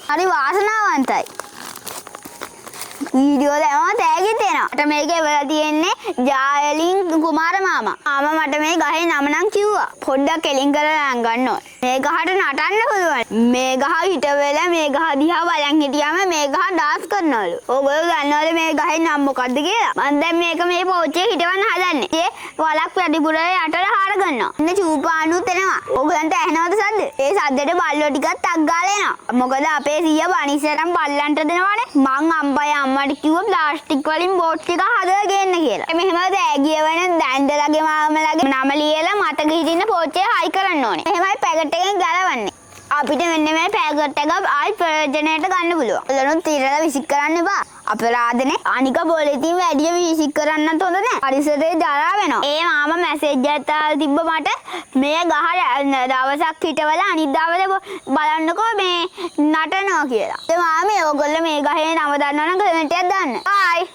හරි වාසනාවන්තයි. වීඩියෝ දැම්මම තෑගි දෙනවා. මට මේකේ වෙලා තියෙන්නේ ජායලින් කුමාර මාමා. මාමා මට මේ ගහේ නම නම් කිව්වා. පොඩ්ඩක් එලින් කරලා ගන්න ඕනේ. මේ ගහට නටන්න පුළුවන්. මේ ගහ හිට වෙලා මේ ගහ දිහා බලන් හිටියාම මේ ගහ ඩාන්ස් කරනවලු. ඔයගොල්ලෝ දන්නවද මේ ගහේ නම මොකද්ද කියලා? මම දැන් මේක මේ පෝච්චියේ හිටවන්න හදන්නේ. ඒ වලක් වැඩිපුර යටට හාර ගන්නවා. ඉන්න චූපානුත් එනවා. ඔයගලන්ට ඇහෙනවද සද්ද? ඒ සද්දෙට බල්ලෝ ටිකක් තක් ගාලා එනවා. මොකද අපේ සීයා බනිසරම් බල්ලන්ට දෙනවනේ. මං අම්බයි අම්මට කිව්වා ප්ලාස්ටික් වලින් බෝට් ටික හදලා ගේන්න කියලා. මෙහෙම තෑගිය වෙන දැන්දලගේ මාමලගේ නම ලියලා මතක හිටින්න පෝච්චිය හයි කරන්න ඕනේ. එහෙමයි පැකට් එකෙන් ගලවන්නේ. අපිට මෙන්න මේ පැකට් එක ආයි ප්‍රයෝජනයට ගන්න පුළුවන්. ඔයගොල්ලෝ තිරලා විසික් කරන්න එපා. අපරාධනේ. අනික බොලෙතින් වැඩි විසික් කරන්නත් හොඳ නෑ. පරිසරේ ජරා වෙනවා. ඒ මාමා මැසේජ් එකක් දාලා තිබ්බ මට මේ ගහ දවසක් හිටවලා අනිත් දවසේ බලන්නකෝ මේ නටනවා කියලා. ඒ මාමේ ඔයගොල්ලෝ මේ ගහේ නම දන්නවනම් කමෙන්ට් එකක් දාන්න. බයි.